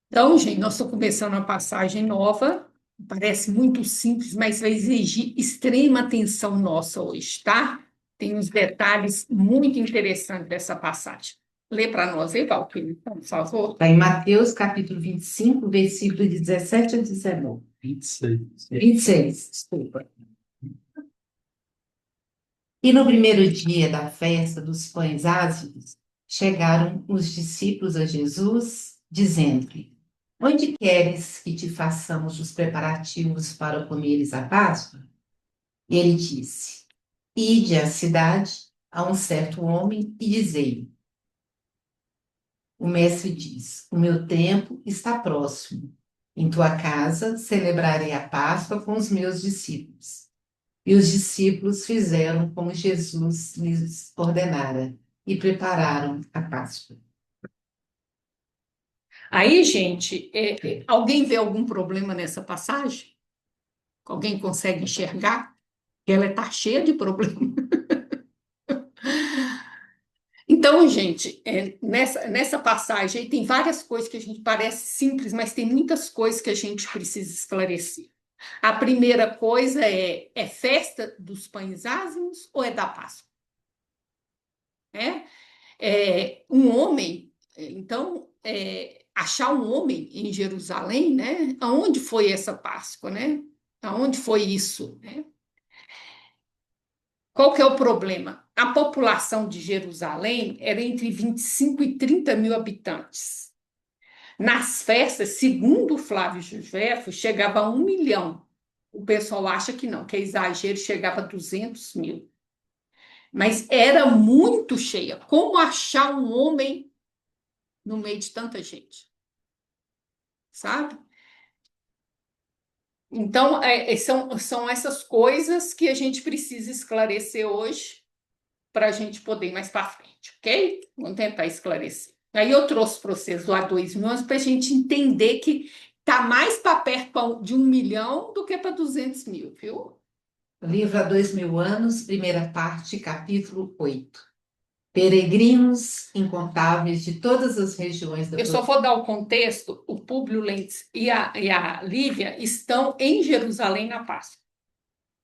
Então, gente, nós estamos começando uma passagem nova, parece muito simples, mas vai exigir extrema atenção nossa hoje, tá? Tem uns detalhes muito interessantes dessa passagem. Lê para nós aí, Valquíria, por favor. Está em Mateus capítulo 25, versículo de 17 a 19. 26. 26, desculpa. E no primeiro dia da festa dos pães ázimos, chegaram os discípulos a Jesus, dizendo-lhe: Onde queres que te façamos os preparativos para comeres a Páscoa? E ele disse: Ide à cidade a um certo homem e dizei-lhe: O mestre diz: O meu tempo está próximo. Em tua casa celebrarei a Páscoa com os meus discípulos. E os discípulos fizeram como Jesus lhes ordenara e prepararam a Páscoa. Aí, gente, alguém vê algum problema nessa passagem? Alguém consegue enxergar? Que ela está cheia de problemas. Então, gente, nessa passagem aí tem várias coisas que a gente parece simples, mas tem muitas coisas que a gente precisa esclarecer. A primeira coisa é festa dos pães ázimos ou é da Páscoa? Né? Um homem, então, achar um homem em Jerusalém, né? Aonde foi essa Páscoa, né? Aonde foi isso, né? Qual que é o problema? A população de Jerusalém era entre 25 e 30 mil habitantes. Nas festas, segundo Flávio Josefo, chegava a 1 milhão. O pessoal acha que não, que é exagero, chegava a 200 mil. Mas era muito cheia. Como achar um homem no meio de tanta gente? Sabe? Então, são essas coisas que a gente precisa esclarecer hoje para a gente poder ir mais para frente, ok? Vamos tentar esclarecer. Aí eu trouxe para vocês o A2011 para a gente entender que está mais para perto de 1 milhão do que para 200 mil, viu? Livro há 2000 anos, primeira parte, capítulo 8. Peregrinos incontáveis de todas as regiões da Eu só vou dar o contexto: o Públio Lentz e a Lívia estão em Jerusalém na Páscoa.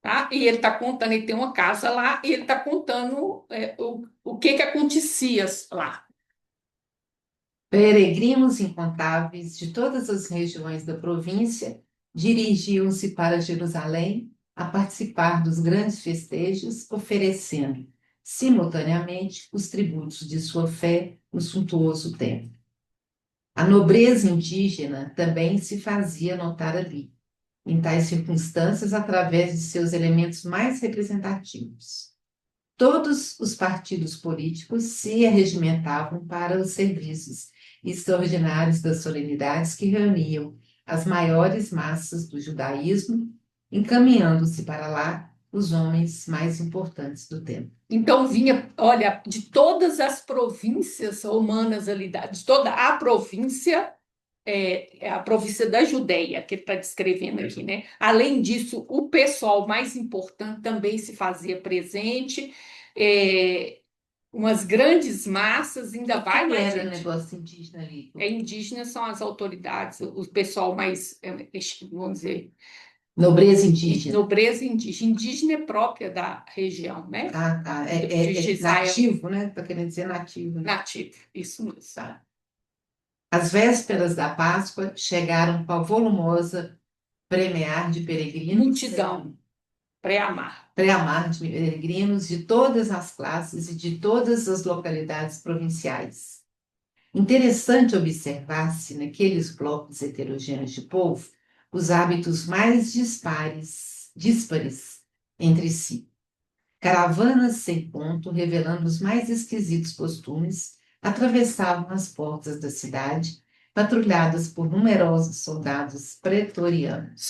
Tá? E ele está contando, ele tem uma casa lá, e ele está contando o que acontecia lá. Peregrinos incontáveis de todas as regiões da província dirigiam-se para Jerusalém a participar dos grandes festejos, oferecendo simultaneamente os tributos de sua fé no suntuoso templo. A nobreza indígena também se fazia notar ali, em tais circunstâncias, através de seus elementos mais representativos. Todos os partidos políticos se arregimentavam para os serviços extraordinários das solenidades que reuniam as maiores massas do judaísmo, encaminhando-se para lá os homens mais importantes do tempo. Então vinha, olha, de todas as províncias romanas ali, de toda a província, é a província da Judéia, que ele está descrevendo aqui, né? Além disso, o pessoal mais importante também se fazia presente, umas grandes massas, ainda vai Como mais era o gente. negócio indígena ali? Indígenas são as autoridades, o pessoal mais, vamos dizer, Nobreza indígena. nobreza indígena. Indígena é própria da região, né? Ah, tá. De Israel. Nativo, né? Está querendo dizer nativo, né? Nativo, isso mesmo. Tá. As vésperas da Páscoa chegaram com a volumosa premear de peregrinos. Multidão, pré-amar. Pré-amar de peregrinos de todas as classes e de todas as localidades provinciais. Interessante observar-se naqueles blocos heterogêneos de povo os hábitos mais díspares entre si. Caravanas sem ponto, revelando os mais esquisitos costumes, atravessavam as portas da cidade, patrulhadas por numerosos soldados pretorianos.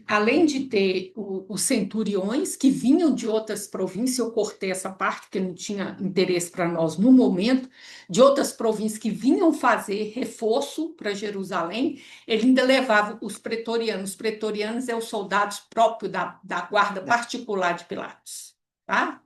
Além de ter os centuriões que vinham de outras províncias, eu cortei essa parte porque não tinha interesse para nós no momento, de outras províncias que vinham fazer reforço para Jerusalém, ele ainda levava os pretorianos. Os pretorianos é os soldados próprios da guarda particular de Pilatos, tá?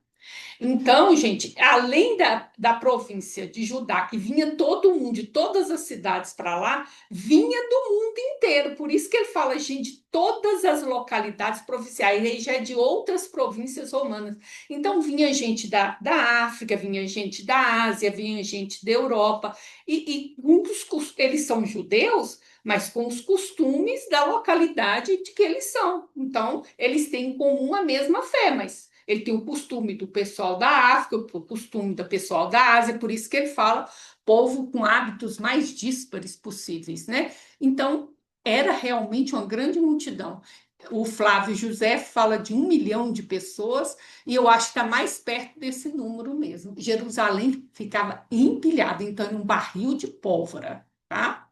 Então, gente, além da província de Judá, que vinha todo mundo, de todas as cidades para lá, vinha do mundo inteiro. Por isso que ele fala, gente, de todas as localidades provinciais, e aí já é de outras províncias romanas. Então, vinha gente da África, vinha gente da Ásia, vinha gente da Europa, eles são judeus, mas com os costumes da localidade de que eles são. Então, eles têm em comum a mesma fé, mas ele tem o costume do pessoal da África, o costume do pessoal da Ásia, por isso que ele fala povo com hábitos mais díspares possíveis, né? Então, era realmente uma grande multidão. O Flávio José fala de 1 milhão de pessoas, e eu acho que está mais perto desse número mesmo. Jerusalém ficava empilhada, então, em um barril de pólvora, tá?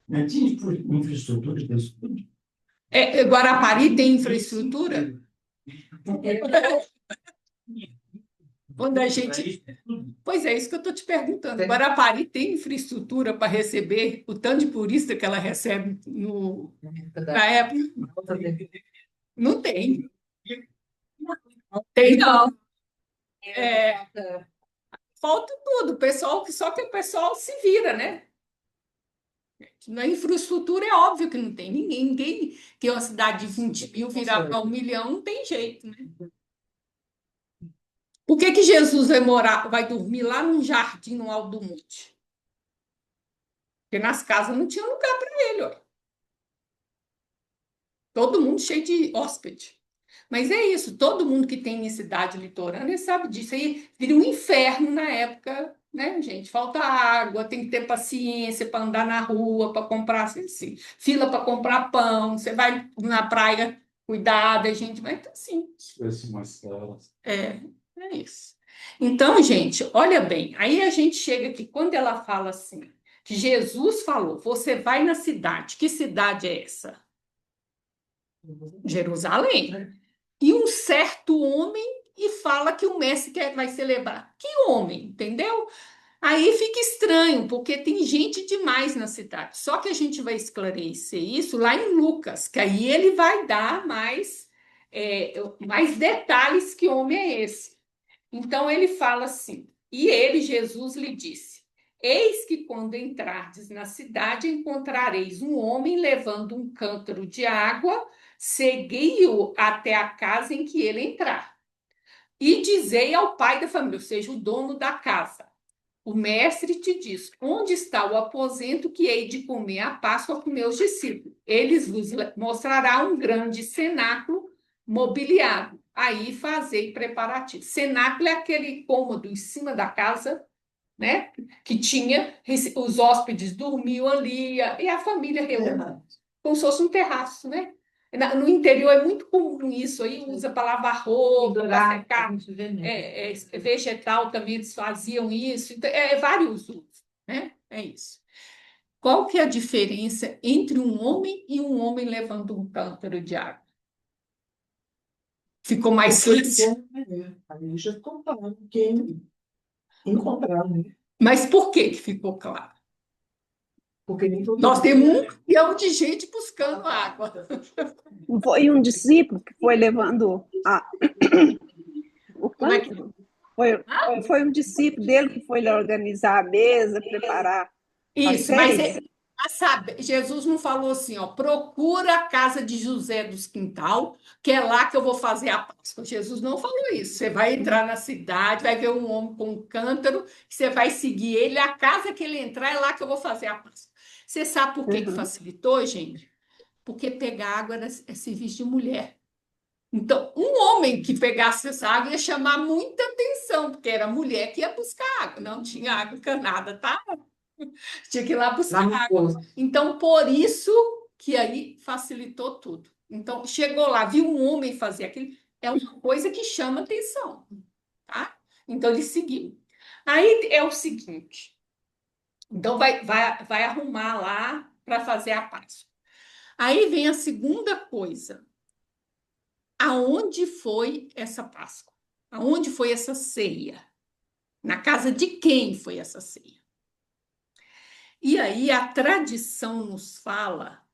Mas tinha infraestrutura disso tudo? Guarapari tem infraestrutura? Quando a gente. Pois é, isso que eu estou te perguntando. Guarapari tem infraestrutura para receber o tanto de turista que ela recebe na época? Não tem. Não tem, não. Falta tudo. Só que o pessoal se vira, né? Na infraestrutura é óbvio que não tem ninguém. Ninguém que é uma cidade de 20 mil virar para 1 milhão, não tem jeito, né? Por que Jesus vai dormir lá num jardim no alto do monte? Porque nas casas não tinha lugar para ele, ó. Todo mundo cheio de hóspede. Mas é isso, todo mundo que tem em cidade litorânea sabe disso. Aí vira um inferno na época, né, gente? Falta água, tem que ter paciência para andar na rua, para comprar, assim, fila para comprar pão. Você vai na praia, cuidada, gente, mas assim. É isso. Então, gente, olha bem, aí a gente chega aqui, quando ela fala assim, que Jesus falou, você vai na cidade, que cidade é essa? Jerusalém. E um certo homem e fala que o mestre vai celebrar. Que homem, entendeu? Aí fica estranho, porque tem gente demais na cidade. Só que a gente vai esclarecer isso lá em Lucas, que aí ele vai dar mais detalhes que homem é esse. Então ele fala assim: e ele, Jesus, lhe disse: eis que quando entrardes na cidade, encontrareis um homem levando um cântaro de água, segui-o até a casa em que ele entrar. E dizei ao pai da família, ou seja, o dono da casa: o mestre te diz: onde está o aposento que hei de comer a Páscoa com meus discípulos? Eles vos mostrará um grande cenáculo mobiliado. Aí fazei preparativo. Cenáculo é aquele cômodo em cima da casa, né? Que tinha, os hóspedes dormiam ali e a família reúne, como se fosse um terraço, né? No interior é muito comum isso aí, usa para lavar roupa, para secar vegetal também eles faziam isso, então, vários usos, né? É isso. Qual que é a diferença entre um homem e um homem levando um cântaro de água? Ficou mais fácil. Aí já contaram quem encontrar, né? Mas por que ficou claro? Porque nem todo Nós mundo temos 1 milhão de gente buscando água. Foi um discípulo que foi levando o Como é que... cântaro. Foi um discípulo dele que foi lá organizar a mesa, preparar a Isso, mas ceia. Jesus não falou assim, ó, procura a casa de José dos Quintal, que é lá que eu vou fazer a Páscoa. Jesus não falou isso. Você vai entrar na cidade, vai ver um homem com um cântaro, você vai seguir ele, a casa que ele entrar é lá que eu vou fazer a Páscoa. Você sabe por que facilitou, gente? Porque pegar água é serviço de mulher. Então, um homem que pegasse essa água ia chamar muita atenção, porque era mulher que ia buscar água, não tinha água encanada, tá? Tinha que ir lá buscar água. Então, por isso que aí facilitou tudo. Então, chegou lá, viu um homem fazer aquilo, é uma coisa que chama atenção, tá? Então, ele seguiu. Aí é o seguinte, Então, vai arrumar lá para fazer a Páscoa. Aí vem a segunda coisa. Aonde foi essa Páscoa? Aonde foi essa ceia? Na casa de quem foi essa ceia? E aí a tradição nos fala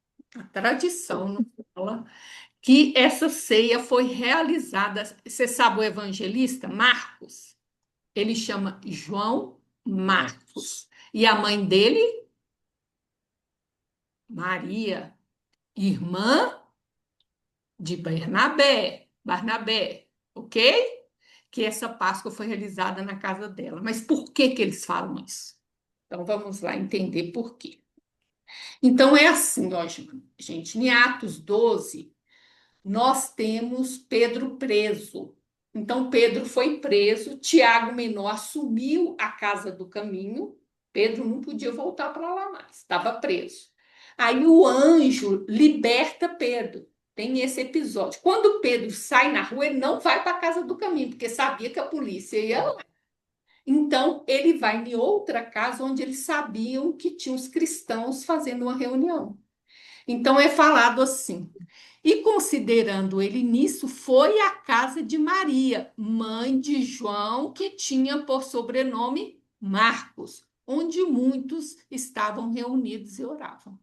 que essa ceia foi realizada. Você sabe o evangelista Marcos? Ele chama João Marcos. E a mãe dele, Maria, irmã de Barnabé, ok? Que essa Páscoa foi realizada na casa dela. Mas por que que eles falam isso? Então vamos lá entender por quê. Então é assim, ó, gente, em Atos 12, nós temos Pedro preso. Então Pedro foi preso, Tiago Menor assumiu a casa do caminho, Pedro não podia voltar para lá mais, estava preso. Aí o anjo liberta Pedro. Tem esse episódio. Quando Pedro sai na rua, ele não vai para a casa do caminho, porque sabia que a polícia ia lá. Então, ele vai em outra casa onde eles sabiam que tinha os cristãos fazendo uma reunião. Então, é falado assim. E considerando ele nisso, foi à casa de Maria, mãe de João, que tinha por sobrenome Marcos, onde muitos estavam reunidos e oravam.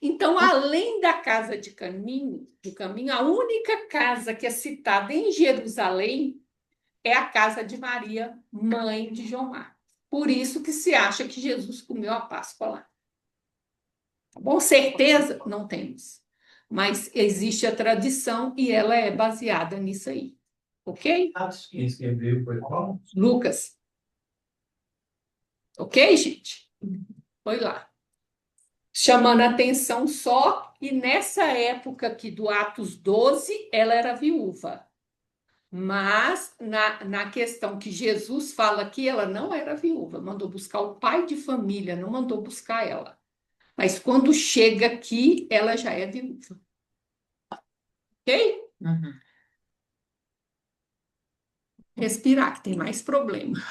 Então, além da casa do caminho, a única casa que é citada em Jerusalém é a casa de Maria, mãe de João Marcos. Por isso que se acha que Jesus comeu a Páscoa lá. Tá bom? Certeza? Não temos. Mas existe a tradição e ela é baseada nisso aí. Ok? Quem escreveu foi qual? Lucas. Ok, gente? Foi lá. Chamando a atenção só, e nessa época aqui do Atos 12, ela era viúva. Mas na questão que Jesus fala aqui, ela não era viúva, mandou buscar o pai de família, não mandou buscar ela. Mas quando chega aqui, ela já é viúva. Ok? Uhum. Respirar, que tem mais problema.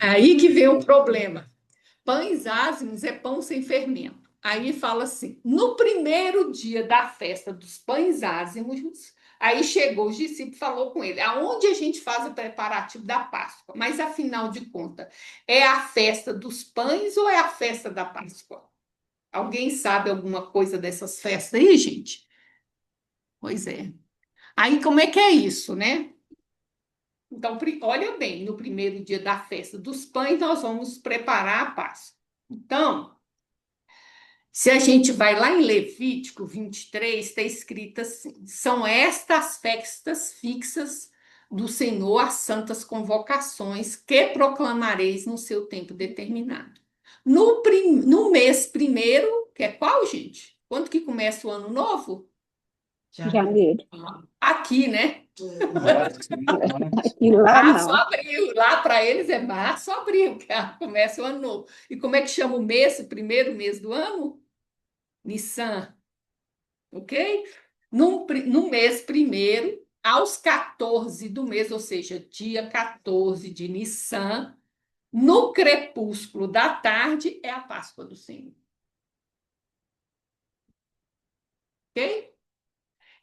Aí que vem o problema. Pães ázimos é pão sem fermento. Aí fala assim: no primeiro dia da festa dos pães ázimos, aí chegou os discípulos e falou com ele: aonde a gente faz o preparativo da Páscoa? Mas afinal de contas, é a festa dos pães ou é a festa da Páscoa? Alguém sabe alguma coisa dessas festas aí, gente? Pois é. Aí como é que é isso, né? Então, olha bem, no primeiro dia da festa dos pães, nós vamos preparar a Páscoa. Então, se a gente vai lá em Levítico 23, está escrito assim: são estas festas fixas do Senhor, as santas convocações que proclamareis no seu tempo determinado. No mês primeiro, que é qual, gente? Quando que começa o ano novo? Janeiro. Aqui, né? Aqui lá Março, não. abril. Lá para eles é março, abril, que começa o ano novo. E como é que chama o mês, o primeiro mês do ano? Nissan, ok? No mês primeiro, aos 14 do mês, ou seja, dia 14 de Nissan, no crepúsculo da tarde, é a Páscoa do Senhor. Ok?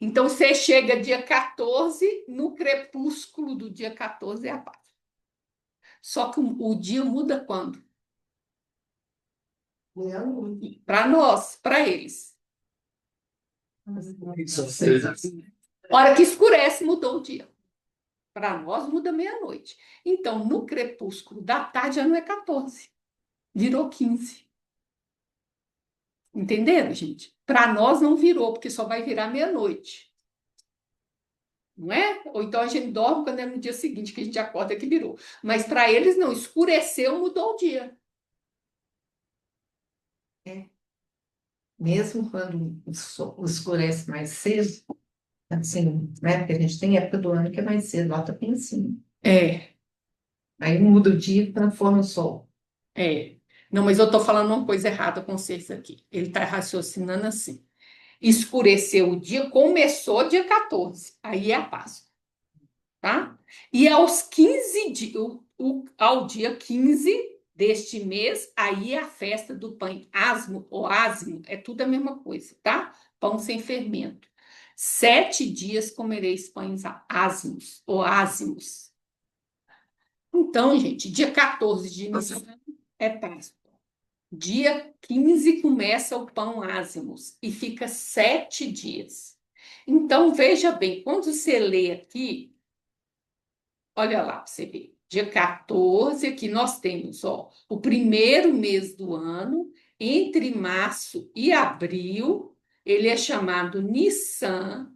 Então, você chega dia 14, no crepúsculo do dia 14 é a Páscoa. Só que o dia muda quando? Para nós, para eles. Hora que escurece, mudou o dia. Para nós, muda meia-noite. Então, no crepúsculo da tarde já não é 14, virou 15. Entenderam, gente? Para nós não virou, porque só vai virar meia-noite. Não é? Ou então a gente dorme quando é no dia seguinte que a gente acorda que virou. Mas para eles não, escureceu, mudou o dia. Mesmo quando o sol escurece mais cedo, assim, né? Porque a gente tem época do ano que é mais cedo, lá tá bem assim. É, Aí muda o dia e transforma o sol. é. Não, mas eu estou falando uma coisa errada com vocês aqui. Ele está raciocinando assim. Escureceu o dia, começou dia 14. Aí é a Páscoa. tá? E aos 15 dias, ao dia 15 deste mês, aí é a festa do pão asmo ou ázimo, é tudo a mesma coisa, tá? Pão sem fermento. 7 dias comereis pães ázimos ou ázimos. Então, gente, dia 14 de Nisan é Páscoa. Dia 15 começa o pão ázimos e fica 7 dias. Então, veja bem, quando você lê aqui, olha lá, para você ver. Dia 14, aqui nós temos, ó, o primeiro mês do ano, entre março e abril, ele é chamado Nissan.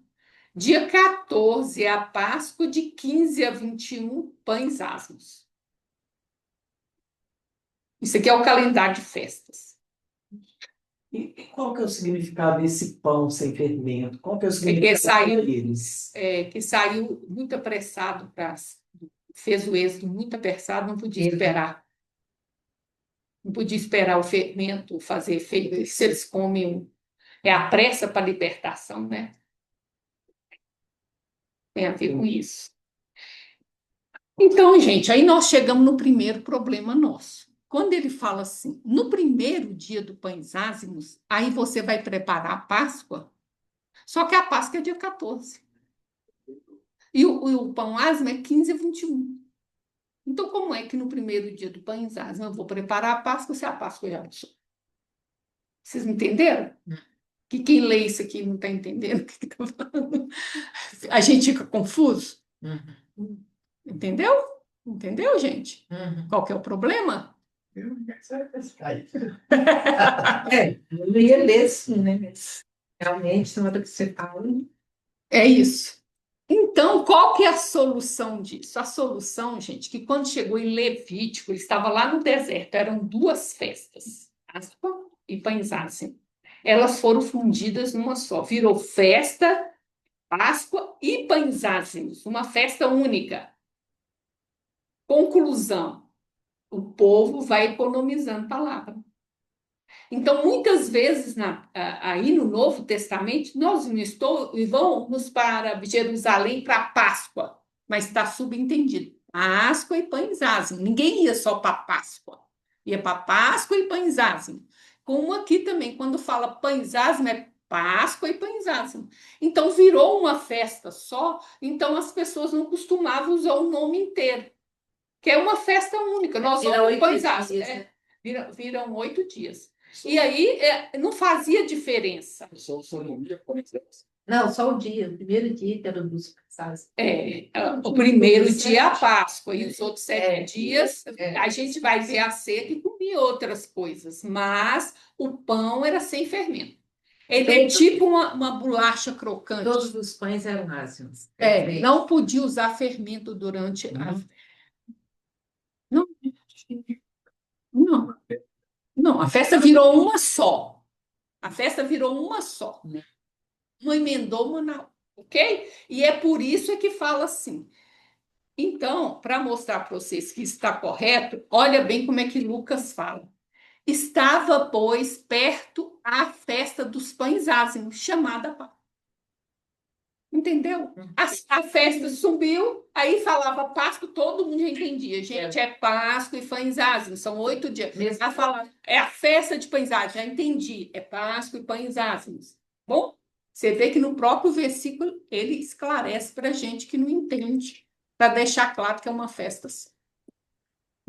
Dia 14 é a Páscoa, de 15 a 21, pães asmos. Isso aqui é o calendário de festas. E qual que é o significado desse pão sem fermento? Qual que é o Que significado para saiu, eles? que saiu muito apressado, fez o êxodo muito apressado, não podia Exato. esperar. Não podia esperar o fermento fazer efeito. Se eles comem, é a pressa para a libertação, né? Tem a ver com isso. Então, gente, aí nós chegamos no primeiro problema nosso. Quando ele fala assim, no primeiro dia do Pães Ázimos, aí você vai preparar a Páscoa, só que a Páscoa é dia 14. E o pão ázimo é 15 a 21. Então, como é que no primeiro dia do Pães Ázimos eu vou preparar a Páscoa se a Páscoa já passou? Vocês me entenderam? Que quem lê isso aqui não está entendendo o que está falando. A gente fica confuso. Uhum. Entendeu? Entendeu, gente? Uhum. Qual que é o problema? Eu não ia ler assim, né? Mas realmente, na hora que você fala. É isso. Então, qual que é a solução disso? A solução, gente, que quando chegou em Levítico, ele estava lá no deserto, eram duas festas, Páscoa e Pães Ázimos. Elas foram fundidas numa só, virou festa, Páscoa e Pães Ázimos, uma festa única. Conclusão, o povo vai economizando palavra. Então, muitas vezes, aí no Novo Testamento, nós vamos para Jerusalém para a Páscoa, mas está subentendido. Páscoa e pães ázimos. Ninguém ia só para a Páscoa, ia para Páscoa e pães ázimos. Como aqui também, quando fala pães ázimos, é Páscoa e pães ázimos. Então, virou uma festa só, então as pessoas não costumavam usar o nome inteiro, que é uma festa única. Nós Viram vamos 8 pães dias, ázimos. né? Viram 8 dias. E aí não fazia diferença. Não, só o dia, o primeiro dia que era dos passados. O primeiro dia é a Páscoa e os outros 7 dias É. a gente vai ver a seca e comer outras coisas, mas o pão era sem fermento. Ele é tipo uma bolacha crocante. Todos os pães eram ázimos. Não podia usar fermento durante a. Não, não, não, a festa virou uma só. A festa virou uma só. Uma emendou uma na, ok? E é por isso que fala assim. Então, para mostrar para vocês que está correto, olha bem como é que Lucas fala. Estava, pois, perto a festa dos pães ázimos, chamada Páscoa. Entendeu? A festa subiu, aí falava Páscoa, todo mundo já entendia. Gente, é Páscoa e pães ázimos, são 8 dias. Mesmo. Ela fala, é a festa de pães ázimos, já entendi. É Páscoa e pães ázimos. Bom, você vê que no próprio versículo ele esclarece para a gente que não entende, para deixar claro que é uma festa.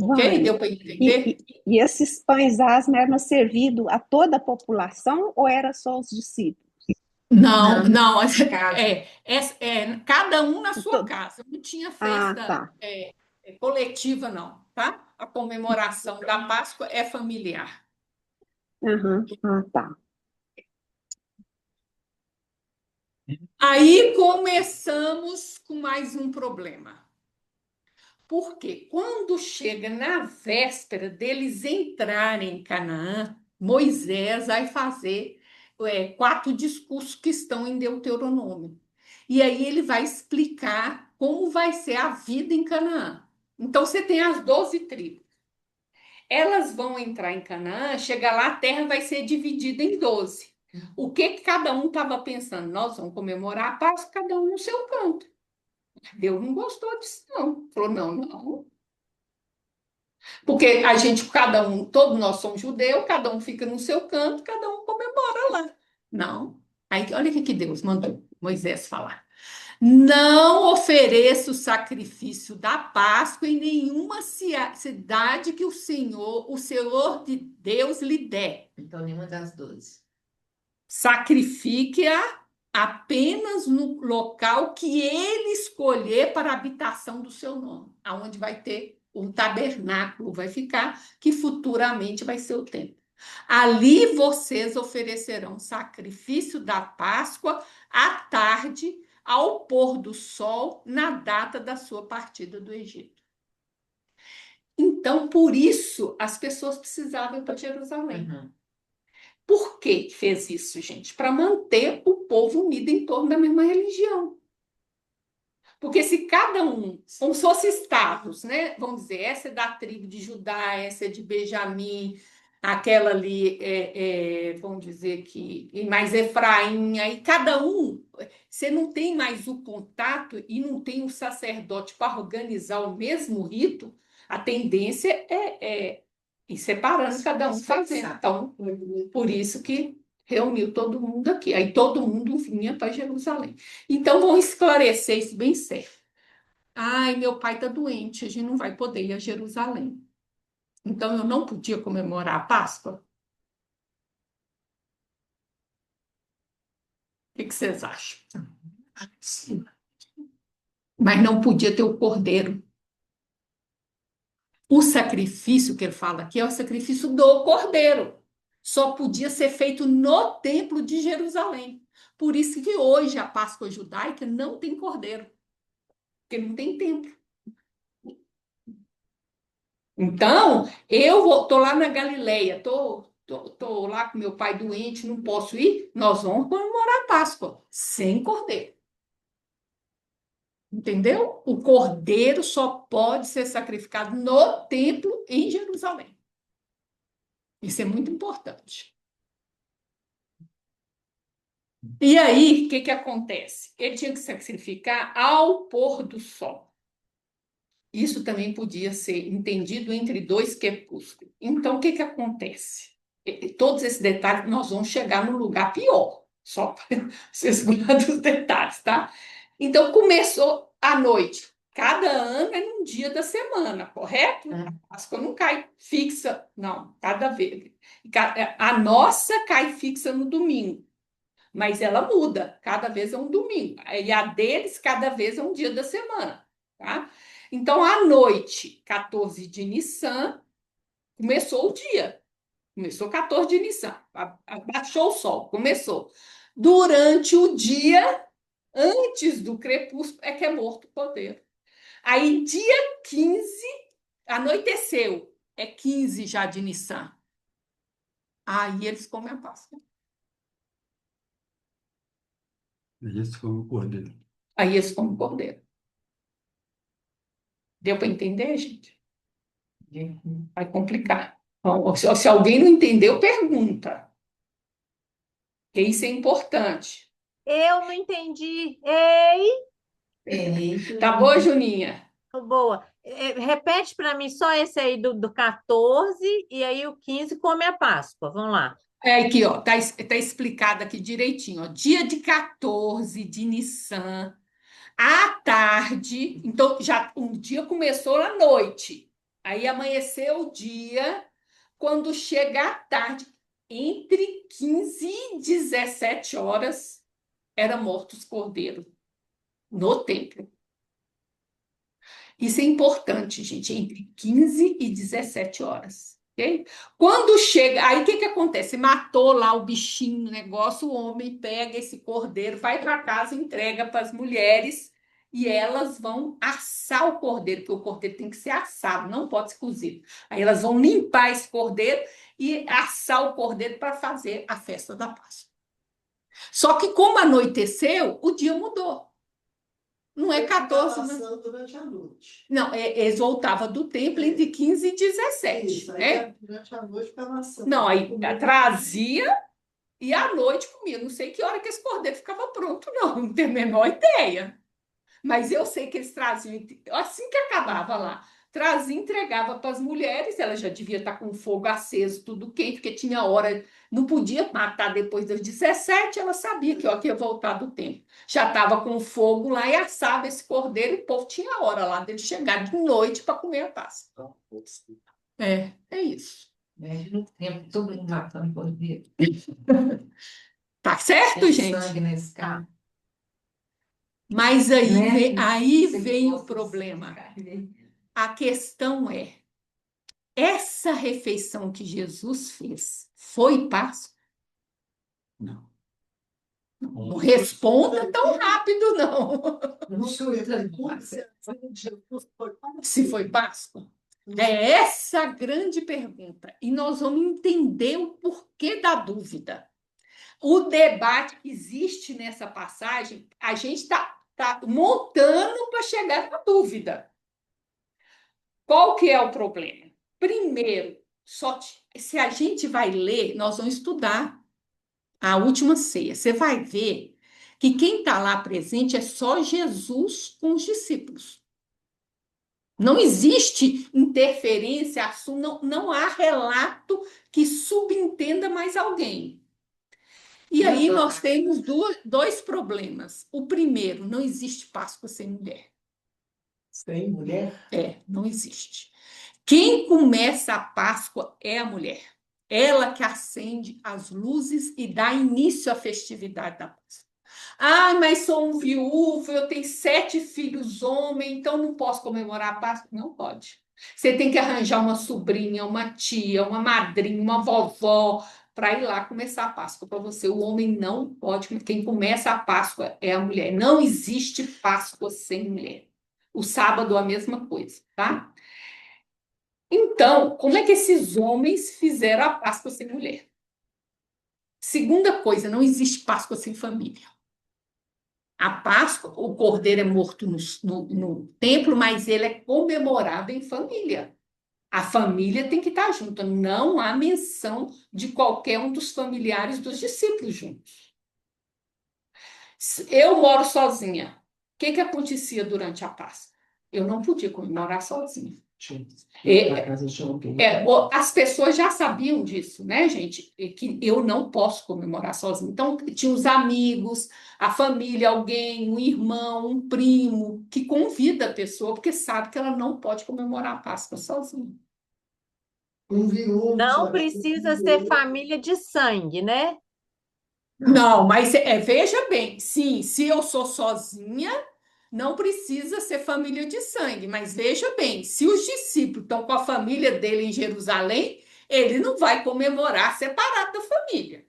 Ok? Vânia, Deu para entender? e esses pães asmos eram servidos a toda a população ou era só os discípulos? Não, não, Casa. cada um na sua Todo- casa. Não tinha Ah, festa tá. coletiva, não, tá? A comemoração da Páscoa é familiar. Aham, ah, tá. Aí começamos com mais um problema. Porque quando chega na véspera deles entrarem em Canaã, Moisés vai fazer 4 discursos que estão em Deuteronômio. E aí ele vai explicar como vai ser a vida em Canaã. Então você tem as 12 tribos. Elas vão entrar em Canaã, chegar lá, a terra vai ser dividida em 12. O que cada um estava pensando? Nós vamos comemorar a Páscoa, cada um no seu canto. Deus não gostou disso, não. Falou, não, não. Porque a gente, cada um, todos nós somos judeus, cada um fica no seu canto, cada um comemora lá. Não. Aí, olha o que Deus mandou Moisés falar. Não ofereça o sacrifício da Páscoa em nenhuma cidade que o Senhor de Deus lhe der. Então, nenhuma das 12. Sacrifique-a apenas no local que ele escolher para a habitação do seu nome, aonde vai ter um tabernáculo, vai ficar, que futuramente vai ser o templo. Ali vocês oferecerão sacrifício da Páscoa à tarde, ao pôr do sol, na data da sua partida do Egito. Então, por isso, as pessoas precisavam ir para Jerusalém. Uhum. Por que fez isso, gente? Para manter o povo unido em torno da mesma religião. Porque se cada um, como se fossem estados, né? Vamos dizer, essa é da tribo de Judá, essa é de Benjamim, aquela ali, vamos dizer que mais Efraim, aí cada um, você não tem mais o contato e não tem o sacerdote para organizar o mesmo rito, a tendência é ir separando, cada um fazendo. Então, por isso que reuniu todo mundo aqui. Aí todo mundo vinha para Jerusalém. Então, vão esclarecer isso bem certo. Ai, meu pai está doente, a gente não vai poder ir a Jerusalém. Então, eu não podia comemorar a Páscoa? O que vocês acham? Sim. Mas não podia ter o cordeiro. O sacrifício que ele fala aqui é o sacrifício do cordeiro. Só podia ser feito no templo de Jerusalém. Por isso que hoje a Páscoa judaica não tem cordeiro, porque não tem templo. Então, eu estou lá na Galileia, tô lá com meu pai doente, não posso ir, nós vamos comemorar a Páscoa, sem cordeiro. Entendeu? O cordeiro só pode ser sacrificado no templo em Jerusalém. Isso é muito importante. E aí, o que acontece? Ele tinha que sacrificar ao pôr do sol. Isso também podia ser entendido entre dois crepúsculos. Então, o que acontece? Todos esses detalhes, nós vamos chegar num lugar pior, só para vocês guardarem os detalhes, tá? Então, começou à noite. Cada ano é num dia da semana, correto? A Páscoa não cai fixa, não, cada vez. A nossa cai fixa no domingo, mas ela muda, cada vez é um domingo. E a deles, cada vez é um dia da semana, tá? Então, à noite, 14 de Nissan, começou o dia. Começou 14 de Nissan, abaixou o sol, começou. Durante o dia, antes do crepúsculo, é que é morto o cordeiro. Aí, dia 15, anoiteceu, é 15 já de Nissan. Aí eles comem a Páscoa. Eles comem o cordeiro. Aí eles comem o cordeiro. Deu para entender, gente? Vai complicar. Então, se alguém não entendeu, pergunta. Porque isso é importante. Eu não entendi. Ei, Tá boa, Juninha? boa. Repete para mim só esse aí do 14 e aí o 15 come a Páscoa. Vamos lá. É aqui, ó, tá explicado aqui direitinho, ó. Dia de 14 de Nissan, à tarde, então já um dia começou à noite, aí amanheceu o dia, quando chega à tarde, entre 15 e 17 horas, era mortos cordeiro no templo. Isso é importante, gente, entre 15 e 17 horas. Okay? Quando chega, aí o que acontece? Matou lá o bichinho, o negócio, o homem pega esse cordeiro, vai para casa, entrega para as mulheres e elas vão assar o cordeiro, porque o cordeiro tem que ser assado, não pode ser cozido. Aí elas vão limpar esse cordeiro e assar o cordeiro para fazer a festa da Páscoa. Só que como anoiteceu, o dia mudou. Não é 14, né? Durante a noite. Não, eles voltavam do templo entre 15 e 17. Isso, aí Né? durante a noite ficava assando. Não, aí trazia e à noite comia. Não sei que hora que esse cordeiro ficava pronto, não tenho a menor ideia. Mas eu sei que eles traziam, assim que acabava lá, trazia, entregava para as mulheres, ela já devia estar com o fogo aceso, tudo quente, porque tinha hora, não podia matar depois das 17, ela sabia que, ó, que ia voltar do tempo. Já estava com o fogo lá e assava esse cordeiro, e o povo tinha hora lá dele chegar de noite para comer a Páscoa. É isso. Imagina o tempo, todo mundo matando cordeiro. Tá certo, Tem gente? sangue nesse cara. Mas aí, Né? aí Você vem o gosta de problema. carne. A questão é, essa refeição que Jesus fez foi Páscoa? Não. Não responda tão rápido, não. Não sou eu. Jesus foi Se foi Páscoa? É essa a grande pergunta. E nós vamos entender o porquê da dúvida. O debate que existe nessa passagem, a gente tá montando para chegar na dúvida. Qual que é o problema? Primeiro, se a gente vai ler, nós vamos estudar a última ceia. Você vai ver que quem está lá presente é só Jesus com os discípulos. Não existe interferência, não há relato que subentenda mais alguém. E aí nós temos dois problemas. O primeiro, não existe Páscoa sem mulher. sem mulher. Não existe. Quem começa a Páscoa é a mulher. Ela que acende as luzes e dá início à festividade da Páscoa. Ah, mas sou um viúvo, eu tenho 7 filhos homens, então não posso comemorar a Páscoa? Não pode. Você tem que arranjar uma sobrinha, uma tia, uma madrinha, uma vovó, para ir lá começar a Páscoa para você. O homem não pode. Quem começa a Páscoa é a mulher. Não existe Páscoa sem mulher. O sábado a mesma coisa, tá? Então, como é que esses homens fizeram a Páscoa sem mulher? Segunda coisa, não existe Páscoa sem família. A Páscoa, o cordeiro é morto no templo, mas ele é comemorado em família. A família tem que estar junto. Não há menção de qualquer um dos familiares dos discípulos juntos. Eu moro sozinha. O que acontecia durante a Páscoa? Eu não podia comemorar sozinha. As pessoas já sabiam disso, né, gente? Que eu não posso comemorar sozinha. Então, tinha os amigos, a família, alguém, um irmão, um primo, que convida a pessoa, porque sabe que ela não pode comemorar a Páscoa sozinha. Um viúvo. Não precisa ser família de sangue, né? Não, mas veja bem, sim, se eu sou sozinha, não precisa ser família de sangue, mas veja bem, se os discípulos estão com a família dele em Jerusalém, ele não vai comemorar separado da família.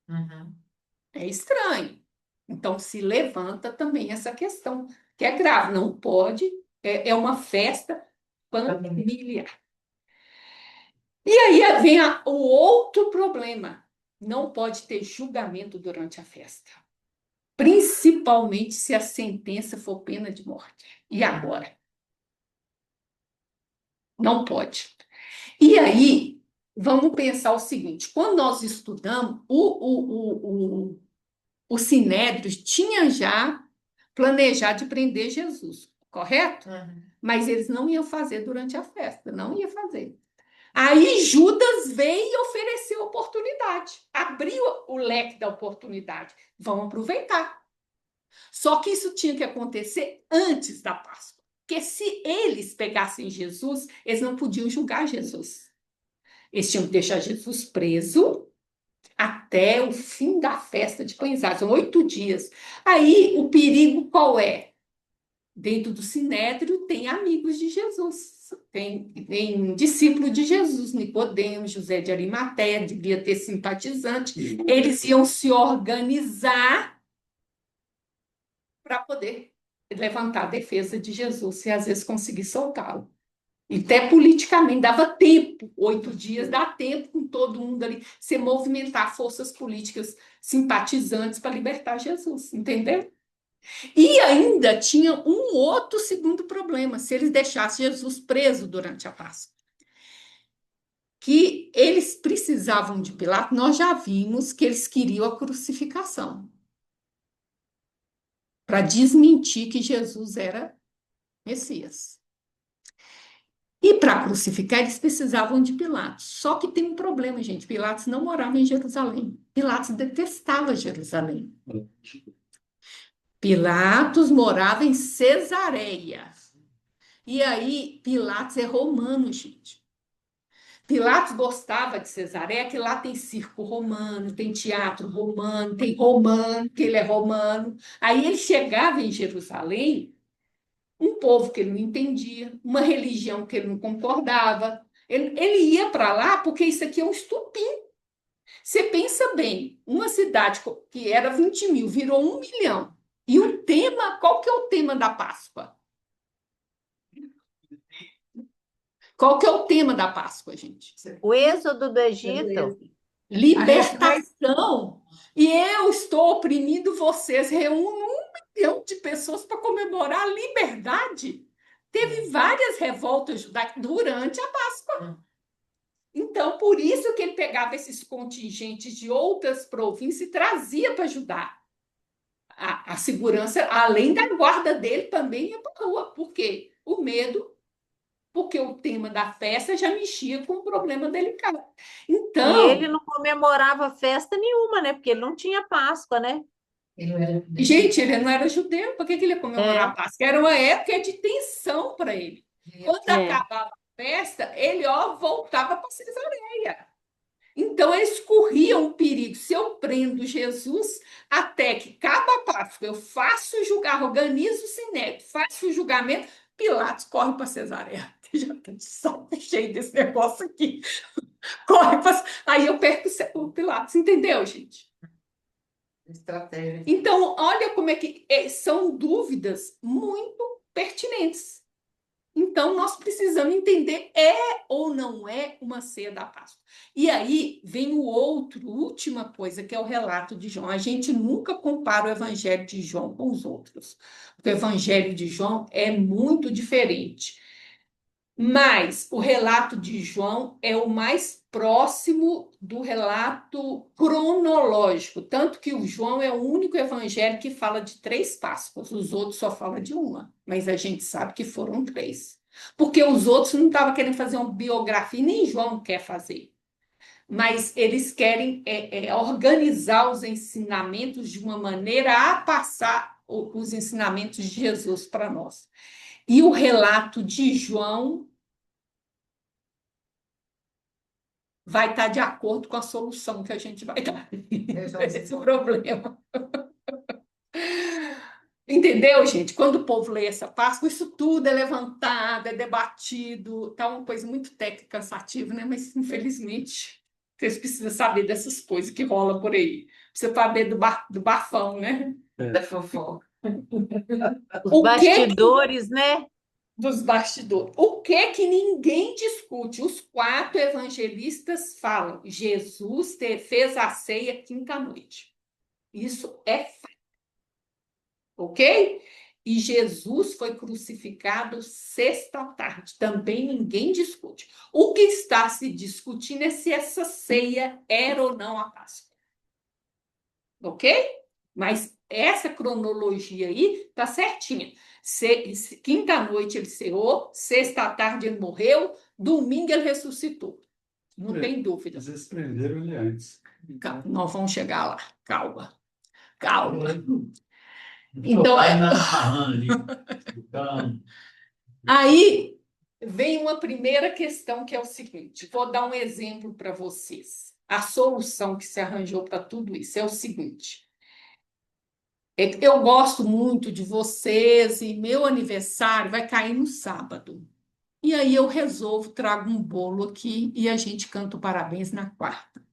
Uhum. É estranho. Então se levanta também essa questão, que é grave, não pode, é uma festa familiar. E aí vem o outro problema, não pode ter julgamento durante a festa. Principalmente se a sentença for pena de morte. E agora? Não pode. E aí, vamos pensar o seguinte: quando nós estudamos, o Sinédrio tinha já planejado de prender Jesus, correto? Uhum. Mas eles não iam fazer durante a festa, não ia fazer. Aí Judas veio e ofereceu oportunidade, abriu o leque da oportunidade. Vamos aproveitar. Só que isso tinha que acontecer antes da Páscoa. Porque se eles pegassem Jesus, eles não podiam julgar Jesus. Eles tinham que deixar Jesus preso até o fim da festa de pães asmos, são 8 dias. Aí o perigo qual é? Dentro do Sinédrio tem amigos de Jesus, tem discípulo de Jesus, Nicodemos, José de Arimateia, devia ter simpatizante. Eles iam se organizar para poder levantar a defesa de Jesus e às vezes conseguir soltá-lo. E até politicamente dava tempo, 8 dias dá tempo com todo mundo ali, se movimentar forças políticas simpatizantes para libertar Jesus, entendeu? E ainda tinha um outro segundo problema, se eles deixassem Jesus preso durante a Páscoa. Que eles precisavam de Pilatos, nós já vimos que eles queriam a crucificação. para desmentir que Jesus era Messias. E para crucificar, eles precisavam de Pilatos. Só que tem um problema, gente. Pilatos não morava em Jerusalém. Pilatos detestava Jerusalém. Pilatos morava em Cesareia. E aí, Pilatos é romano, gente. Pilatos gostava de Cesareia, que lá tem circo romano, tem teatro romano, tem romano, que ele é romano. Aí ele chegava em Jerusalém, um povo que ele não entendia, uma religião que ele não concordava. Ele ia para lá porque isso aqui é um estupim. Você pensa bem, uma cidade que era 20 mil virou 1 milhão. E o tema, qual que é o tema da Páscoa? Qual que é o tema da Páscoa, gente? O êxodo do Egito. Libertação. E eu estou oprimindo vocês. Reúno 1 milhão de pessoas para comemorar a liberdade. Teve várias revoltas judaicas durante a Páscoa. Então, por isso que ele pegava esses contingentes de outras províncias e trazia para ajudar. A segurança, além da guarda dele, também ia para a rua. Por quê? O medo, porque o tema da festa já mexia com um problema delicado. E Então, ele não comemorava festa nenhuma, né? Porque ele não tinha Páscoa, né? Ele não era gente, ele não era judeu, por que que ele ia comemorar a É, Páscoa? Era uma época de tensão para ele. Quando é. acabava a festa, ele voltava para Cesareia. Então, eles corriam o perigo. Se eu prendo Jesus, até que acaba a Páscoa, eu faço o julgamento, organizo o sinédrio, faço o julgamento, Pilatos corre para Cesareia. Já estou de saco cheio desse negócio aqui. Corre para... Aí eu perco o Pilatos, entendeu, gente? estratégia. Então, olha como é que são dúvidas muito pertinentes. Então, nós precisamos entender ou não é uma ceia da Páscoa. E aí vem última coisa, que é o relato de João. A gente nunca compara o Evangelho de João com os outros, porque o Evangelho de João é muito diferente. Mas o relato de João é o mais próximo do relato cronológico, tanto que o João é o único evangelho que fala de 3 Páscoas, os outros só falam de uma, mas a gente sabe que foram 3. Porque os outros não estavam querendo fazer uma biografia, nem João quer fazer. Mas eles querem organizar os ensinamentos de uma maneira a passar os ensinamentos de Jesus para nós. E o relato de João vai estar de acordo com a solução que a gente vai dar. Esse é o problema. Entendeu, gente? Quando o povo lê essa Páscoa, isso tudo é levantado, é debatido, tá uma coisa muito técnica, cansativa, né? Mas, infelizmente, vocês precisam saber dessas coisas que rolam por aí. Precisa saber do bafão, né? Da fofoca. Os O que bastidores, né? dos bastidores. O que ninguém discute? Os 4 evangelistas falam: Jesus fez a ceia quinta-noite. Isso é fato, ok? E Jesus foi crucificado sexta-tarde. Também ninguém discute. O que está se discutindo é se essa ceia era ou não a Páscoa. Ok? Mas essa cronologia aí tá certinha. Quinta-noite ele ceou, sexta-tarde ele morreu, domingo ele ressuscitou. Não tem dúvida. Às vezes prenderam ele antes. Calma, nós vamos chegar lá. Calma. Calma. Então, aí vem uma primeira questão que é o seguinte: vou dar um exemplo para vocês. A solução que se arranjou para tudo isso é o seguinte. Eu gosto muito de vocês e meu aniversário vai cair no sábado. E aí eu resolvo, trago um bolo aqui e a gente canta o parabéns na quarta.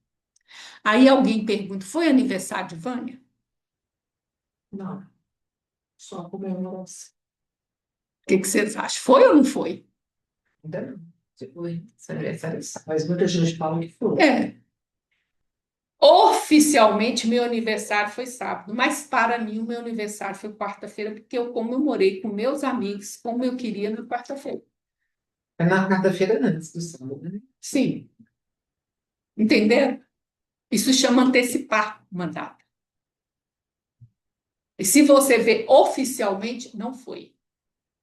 Aí alguém pergunta: foi aniversário de Vânia? Não, só comemoração. O que vocês acham? Foi ou não foi? Ainda não. Foi. Seu aniversário é sábado. Mas muita gente fala que foi. É. Oficialmente, meu aniversário foi sábado, mas para mim o meu aniversário foi quarta-feira, porque eu comemorei com meus amigos como eu queria na quarta-feira. É na quarta-feira antes do sábado, né? Sim. Entenderam? Isso chama antecipar o mandato. E se você vê oficialmente, não foi.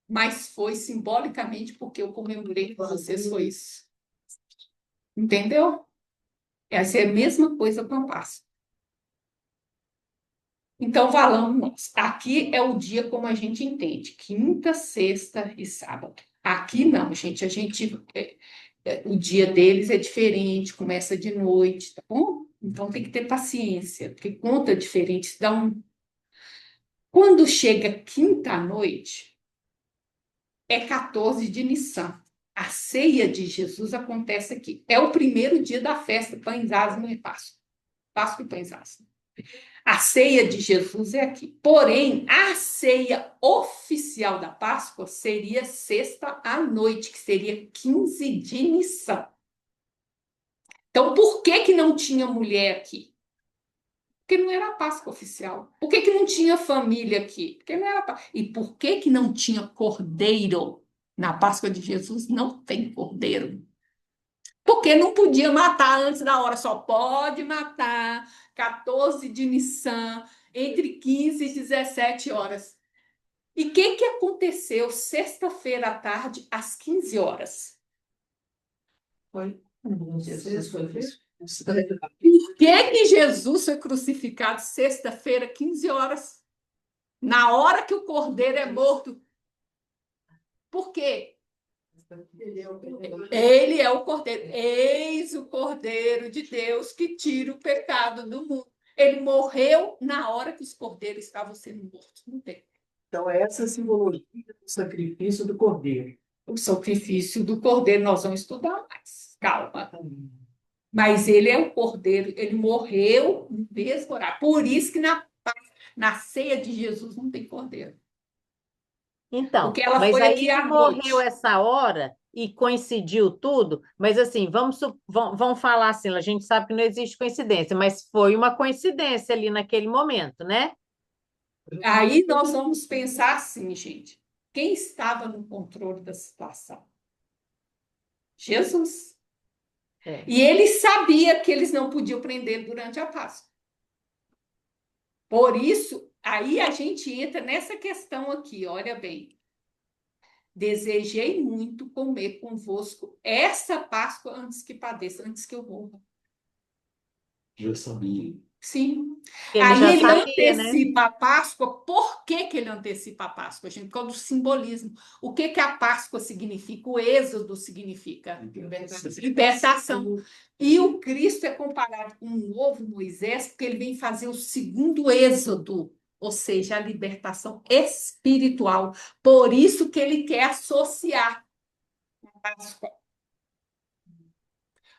Mas foi simbolicamente porque eu comemorei com vocês, foi isso. Entendeu? Essa é a mesma coisa com a Páscoa. Então, falamos nós. Aqui é o dia como a gente entende, quinta, sexta e sábado. Aqui não, gente, o dia deles é diferente, começa de noite, tá bom? Então tem que ter paciência, porque conta diferente. Quando chega quinta à noite, é 14 de Nissan. A ceia de Jesus acontece aqui. É o primeiro dia da festa, pães asmos e Páscoa. Páscoa e pães asmos. A ceia de Jesus é aqui. Porém, a ceia oficial da Páscoa seria sexta à noite, que seria 15 de Nissan. Então, por que que não tinha mulher aqui? Porque não era a Páscoa oficial. Por que que não tinha família aqui? Porque não era Páscoa. E por que que não tinha cordeiro? Na Páscoa de Jesus não tem cordeiro. Porque não podia matar antes da hora, só pode matar 14 de Nissan, entre 15 e 17 horas. E o que aconteceu sexta-feira à tarde, às 15 horas? Foi. Jesus foi Por que Jesus foi crucificado sexta-feira, 15 horas? Na hora que o cordeiro é morto. Por quê? Ele é o cordeiro. Eis o cordeiro de Deus que tira o pecado do mundo. Ele morreu na hora que os cordeiros estavam sendo mortos. Não tem. Então, essa é a simbologia do sacrifício do cordeiro. O sacrifício do cordeiro nós vamos estudar mais. Calma. Mas ele é o cordeiro. Ele morreu no mesmo horário. Por isso que na ceia de Jesus não tem cordeiro. Então, Porque ela mas foi aí aqui ele à morreu noite. essa hora e coincidiu tudo, mas assim, vamos falar assim, a gente sabe que não existe coincidência, mas foi uma coincidência ali naquele momento, né? Aí nós vamos pensar assim, gente. Quem estava no controle da situação? Jesus. É. E ele sabia que eles não podiam prender durante a Páscoa. Por isso, aí a gente entra nessa questão aqui, olha bem. Desejei muito comer convosco essa Páscoa antes que padeça, antes que eu morra. Já sabia. Sim. Ele Aí já ele sabia, né? antecipa a Páscoa. Por que que ele antecipa a Páscoa, gente? Por causa do simbolismo. O que que a Páscoa significa? O êxodo significa libertação. E o Cristo é comparado com um novo Moisés, porque ele vem fazer o segundo êxodo, ou seja, a libertação espiritual. Por isso que ele quer associar a Páscoa.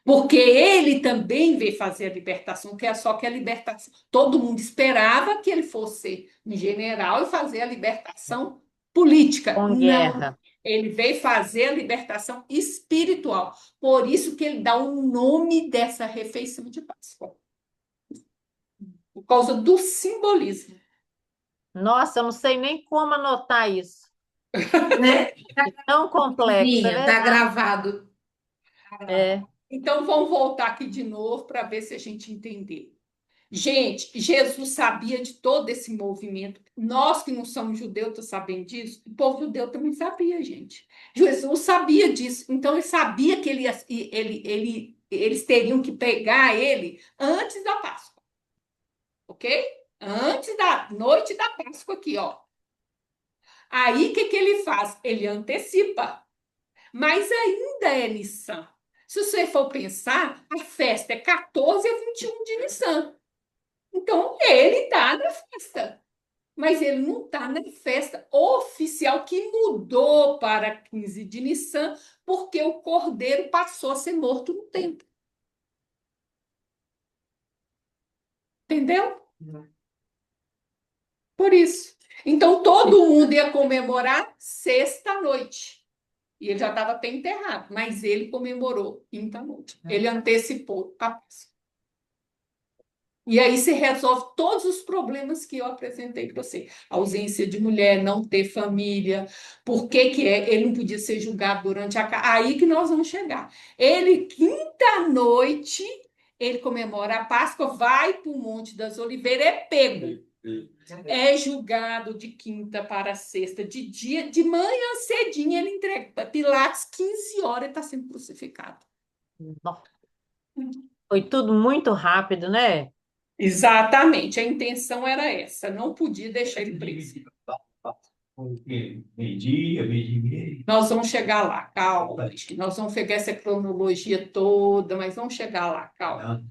Porque ele também veio fazer a libertação, que é só que a libertação. Todo mundo esperava que ele fosse um general e fazer a libertação política. Com Não. guerra. Ele veio fazer a libertação espiritual. Por isso que ele dá o nome dessa refeição de Páscoa. Por causa do simbolismo. Nossa, eu não sei nem como anotar isso. né? É tão complexo, é Tá verdade. gravado. É. Então, vamos voltar aqui de novo para ver se a gente entendeu. Gente, Jesus sabia de todo esse movimento. Nós que não somos judeus, estamos sabendo disso. O povo judeu também sabia, gente. Jesus sabia disso. Então, ele sabia que eles teriam que pegar ele antes da Páscoa. Ok? Antes da noite da Páscoa aqui, ó. Aí, o que que ele faz? Ele antecipa. Mas ainda é Nissan. Se você for pensar, a festa é 14 a 21 de Nissan. Então, ele está na festa, mas ele não está na festa oficial que mudou para 15 de Nissan, porque o cordeiro passou a ser morto no templo. Entendeu? Por isso. Então, todo mundo ia comemorar sexta-noite. E ele já estava até enterrado, mas ele comemorou quinta-noite. Ele antecipou a Páscoa. E aí se resolve todos os problemas que eu apresentei para você. Ausência de mulher, não ter família, por que que ele não podia ser julgado durante a... Aí que nós vamos chegar. Ele, quinta-noite, ele comemora a Páscoa, vai para o Monte das Oliveiras, é pego. É julgado de quinta para sexta, de manhã cedinho ele entrega para Pilatos, 15 horas ele está sendo crucificado. Nossa, foi tudo muito rápido, né? Exatamente, a intenção era essa, não podia deixar ele preso. Meio-dia, meio-dia e meio. Nós vamos chegar lá, calma, gente. Nós vamos pegar essa cronologia toda, mas vamos chegar lá, calma.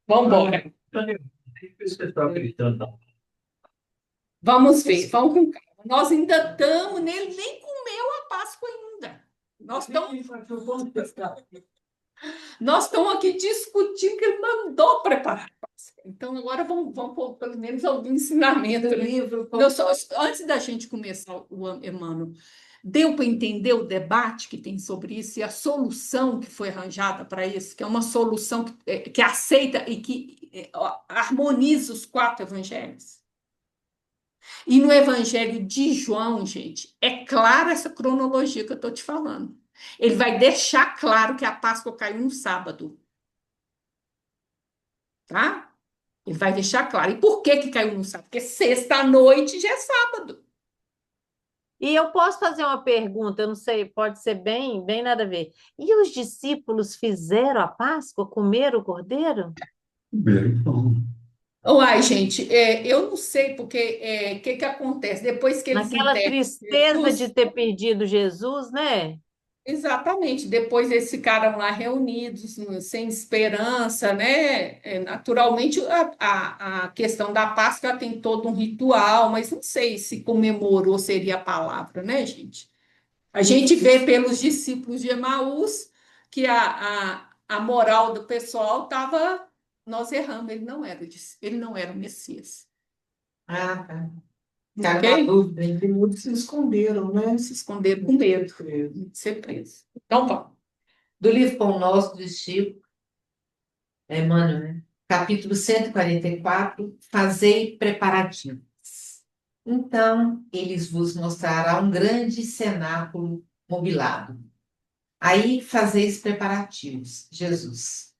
Vamos embora. Você está gritando, não. Vamos ver, vamos com calma. Nós ainda estamos nele, nem comeu a Páscoa ainda. Nós estamos aqui discutindo que ele mandou preparar a Páscoa. Então, agora vamos pôr pelo menos algum ensinamento. Do livro. Antes da gente começar o Emmanuel, deu para entender o debate que tem sobre isso e a solução que foi arranjada para isso, que é uma solução que aceita e que harmoniza os 4 evangelhos? E no Evangelho de João, gente, é clara essa cronologia que eu estou te falando. Ele vai deixar claro que a Páscoa caiu no sábado. Tá? Ele vai deixar claro. E por que caiu no sábado? Porque sexta-noite já é sábado. E eu posso fazer uma pergunta, eu não sei, pode ser bem nada a ver. E os discípulos fizeram a Páscoa, comeram o cordeiro? Primeiro pão. Uai, gente, eu não sei porque o que acontece depois que eles Naquela enterram tristeza de Jesus. ter perdido Jesus, né? Exatamente, depois eles ficaram lá reunidos, sem esperança, né? Naturalmente, a questão da Páscoa tem todo um ritual, mas não sei se comemorou seria a palavra, né, gente? A gente vê pelos discípulos de Emaús que a moral do pessoal estava, nós erramos, ele não era o Messias, Ah, tá. Ficaram ok? na dúvida. E muitos se esconderam, né? Se esconderam com medo de ser preso. Então, vamos. Do livro Pão Nosso do Chico, Emmanuel, né? Capítulo 144, fazei preparativos. Então, eles vos mostrará um grande cenáculo mobilado. Aí fazeis preparativos. Jesus.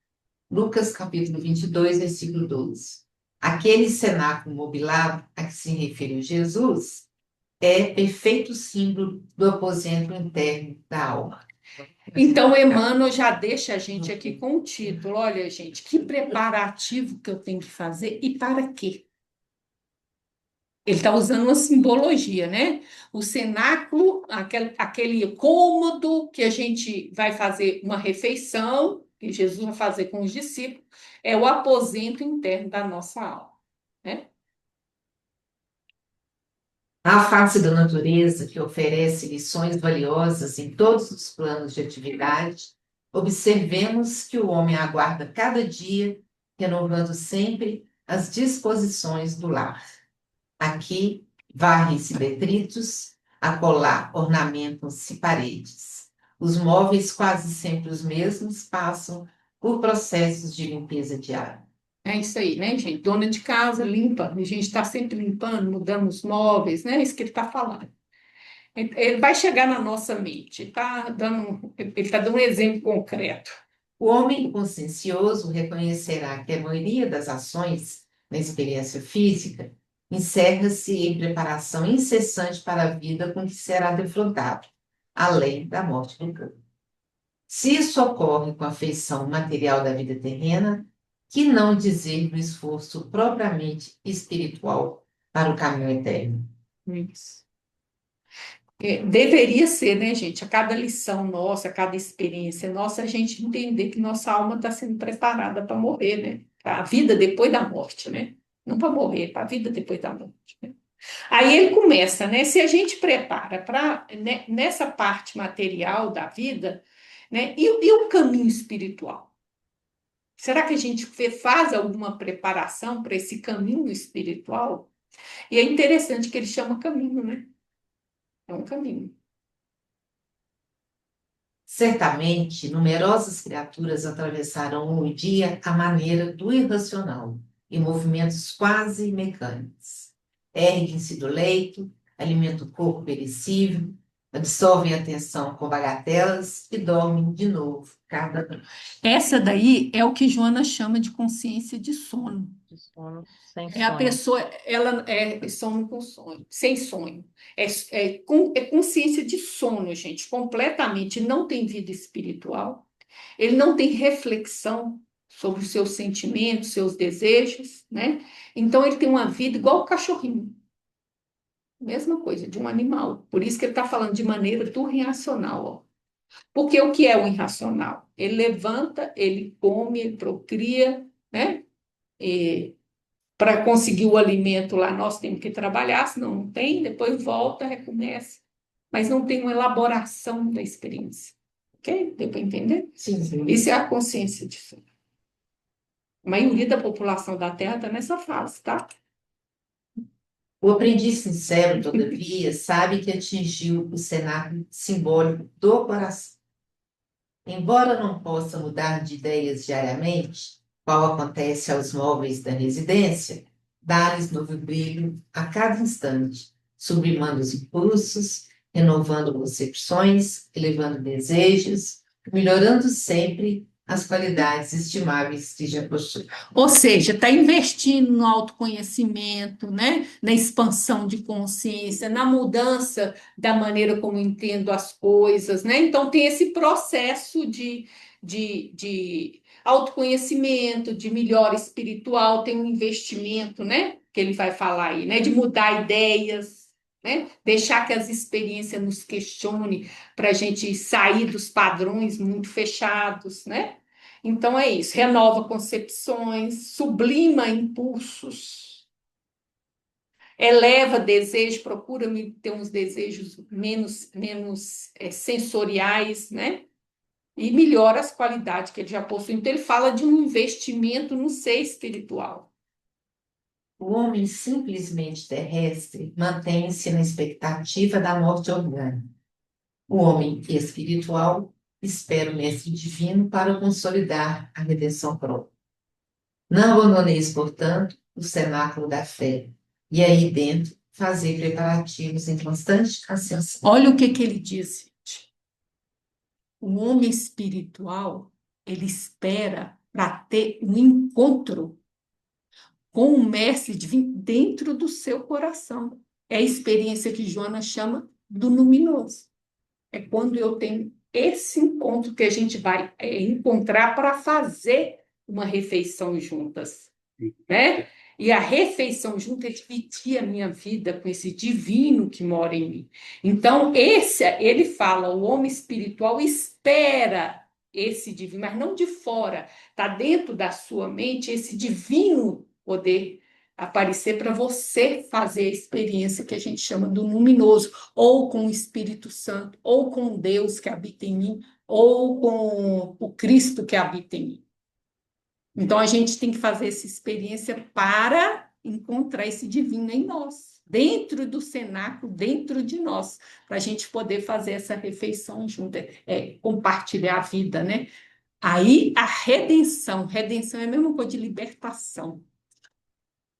Lucas capítulo 22, versículo 12. Aquele cenáculo mobilado a que se referiu Jesus é perfeito símbolo do aposento interno da alma. Então, Emmanuel já deixa a gente aqui com o título. Olha, gente, que preparativo que eu tenho que fazer e para quê? Ele está usando uma simbologia, né? O cenáculo, aquele cômodo que a gente vai fazer uma refeição, que Jesus vai fazer com os discípulos, é o aposento interno da nossa alma, né? A face da natureza, que oferece lições valiosas em todos os planos de atividade, observemos que o homem aguarda cada dia, renovando sempre as disposições do lar. Aqui varrem-se detritos, acolá ornamentam-se paredes. Os móveis, quase sempre os mesmos, passam por processos de limpeza diária. É isso aí, né, gente? Dona de casa limpa, a gente está sempre limpando, mudando os móveis, né? É isso que ele está falando. Ele vai chegar na nossa mente, ele está dando um exemplo concreto. O homem consciencioso reconhecerá que a maioria das ações na experiência física encerra-se em preparação incessante para a vida com que será defrontado, além da morte do corpo. Se isso ocorre com a feição material da vida terrena, que não dizer do esforço propriamente espiritual para o caminho eterno? Isso. Deveria ser, né, gente? A cada lição nossa, a cada experiência nossa, a gente entender que nossa alma está sendo preparada para morrer, né? Para a vida depois da morte, né? Não para morrer, para a vida depois da morte, né? Aí ele começa, né? Se a gente prepara para, né, nessa parte material da vida, né? E o caminho espiritual? Será que a gente faz alguma preparação para esse caminho espiritual? E é interessante que ele chama caminho, né? É um caminho. Certamente, numerosas criaturas atravessarão o dia à maneira do irracional, em movimentos quase mecânicos. Erguem-se do leito, alimentam o corpo perecível, absorvem a atenção com bagatelas e dormem de novo, cada um. Essa daí é o que Joana chama de consciência de sono. De sono, sem É a sonho. pessoa, ela é sono com sonho, sem sonho. É consciência de sono, gente, completamente. Não tem vida espiritual, ele não tem reflexão sobre os seus sentimentos, seus desejos, né? Então ele tem uma vida igual o cachorrinho. Mesma coisa, de um animal. Por isso que ele está falando de maneira do irracional, ó. Porque o que é o irracional? Ele levanta, ele come, ele procria, né? Para conseguir o alimento lá, nós temos que trabalhar, senão não tem, depois volta, recomeça. Mas não tem uma elaboração da experiência. Ok? Deu para entender? Sim, sim. Isso é a consciência disso. A maioria da população da Terra está nessa fase, tá? O aprendiz sincero, todavia, sabe que atingiu o cenário simbólico do coração. Embora não possa mudar de ideias diariamente, qual acontece aos móveis da residência, dá-lhes novo brilho a cada instante, sublimando os impulsos, renovando concepções, elevando desejos, melhorando sempre as qualidades estimáveis que já possui. Ou seja, está investindo no autoconhecimento, né? Na expansão de consciência, na mudança da maneira como entendo as coisas, né? Então, tem esse processo de autoconhecimento, de melhora espiritual, tem um investimento, né? Que ele vai falar aí, né? De mudar ideias, né? Deixar que as experiências nos questionem para a gente sair dos padrões muito fechados, né? Então é isso, renova concepções, sublima impulsos, eleva desejo, procura ter uns desejos menos sensoriais, né? E melhora as qualidades que ele já possui. Então ele fala de um investimento no ser espiritual. O homem simplesmente terrestre mantém-se na expectativa da morte orgânica. O homem espiritual espera o mestre divino para consolidar a redenção própria. Não abandoneis, portanto, o cenáculo da fé, e aí dentro fazer preparativos em constante ascensão. Olha o que ele diz, gente. O homem espiritual, ele espera para ter um encontro com o mestre divino dentro do seu coração. É a experiência que Joana chama do luminoso. É quando eu tenho esse encontro que a gente vai encontrar para fazer uma refeição juntas, né? E a refeição junto é dividir a minha vida com esse divino que mora em mim. Então, ele fala, o homem espiritual espera esse divino, mas não de fora, está dentro da sua mente esse divino poder aparecer para você fazer a experiência que a gente chama do luminoso, ou com o Espírito Santo, ou com Deus que habita em mim, ou com o Cristo que habita em mim. Então, a gente tem que fazer essa experiência para encontrar esse divino em nós, dentro do cenáculo, dentro de nós, para a gente poder fazer essa refeição junto, compartilhar a vida, né? Aí, redenção é a mesma coisa de libertação.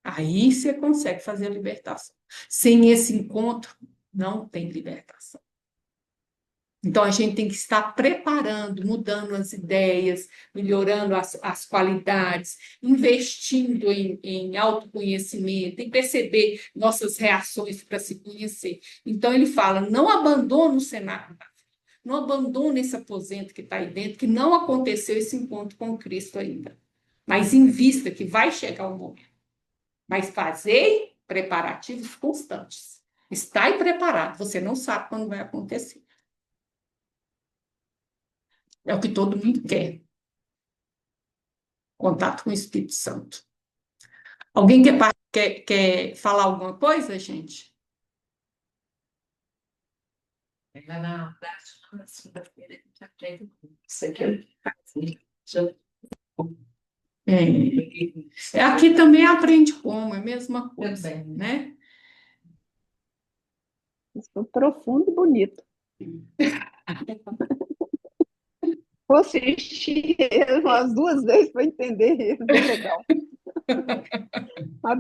Aí você consegue fazer a libertação. Sem esse encontro, não tem libertação. Então, a gente tem que estar preparando, mudando as ideias, melhorando as qualidades, investindo em autoconhecimento, em perceber nossas reações para se conhecer. Então, ele fala, não abandone o cenário da vida, não abandone esse aposento que está aí dentro, que não aconteceu esse encontro com Cristo ainda. Mas invista que vai chegar o momento. Mas fazer preparativos constantes. Está aí preparado, você não sabe quando vai acontecer. É o que todo mundo quer. Contato com o Espírito Santo. Alguém quer falar alguma coisa, gente? Vai na prática, na segunda-feira, a gente aprende isso aqui. Aqui também aprende como, é a mesma coisa, Também. né? Isso foi profundo e bonito. Vou assistir umas 2 vezes para entender, bem legal.